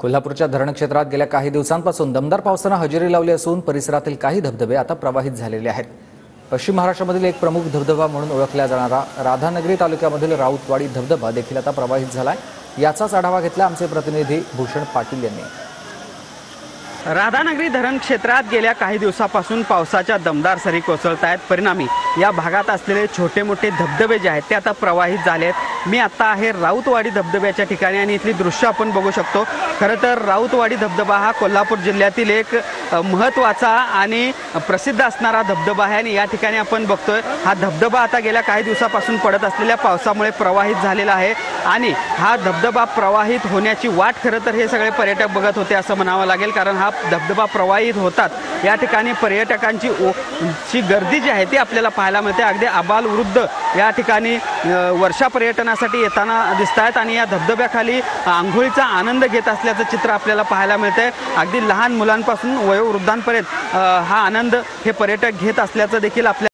कोल्हापूरच्या धरण क्षेत्रात गेल्या काही दिवसांपासून दमदार पावसाने हजेरी लावली असून परिसरातील काही धबधबे आता प्रवाहित झालेले आहेत। पश्चिम महाराष्ट्रामधील एक प्रमुख धबधबा म्हणून ओळखला जाणारा राधानगरी तालुक्यामधील राऊतवाडी धबधबा देखील आता प्रवाहित झालाय। याचाच आढावा घेतला आमचे प्रतिनिधी भूषण पाटील यांनी। राधानगरी धरण क्षेत्रात गेल्या काही दिवसापासून पावसाच्या दमदार सरी कोसळत आहेत। परिणामी या भागात असलेले छोटे मोठे धबधबे जे आहेत ते आता प्रवाहित झाले आहेत। मी आता आहे राऊतवाडी धबधब्याच्या ठिकाणी आणि इथली दृश्य आपण बघू शकतो। खरं तर राऊतवाडी धबधबा हा कोल्हापूर जिल्ह्यातील एक महत्त्वाचा आणि प्रसिद्ध असणारा धबधबा आहे आणि या ठिकाणी आपण बघतोय हा धबधबा आता गेल्या काही दिवसापासून पडत असलेल्या पावसामुळे प्रवाहित झालेला आहे आणि हा धबधबा प्रवाहित होण्याची वाट खरं तर हे सगळे पर्यटक बघत होते असं म्हणावं लागेल, कारण हा धबधबा प्रवाहित होतात या ठिकाणी पर्यटकांची गर्दी जी आहे ती आपल्याला पाहायला मिळते। अगदी आबाल वृद्ध या ठिकाणी वर्षा पर्यटनासाठी येताना दिसत आहेत आणि या धबधब्याखाली आंघोळीचा आनंद घेत असल्याचं चित्र आपल्याला पाहायला मिळतंय। अगदी लहान मुलांपासून वयोवृद्धांपर्यंत हा आनंद हे पर्यटक घेत असल्याचं देखील आपल्याला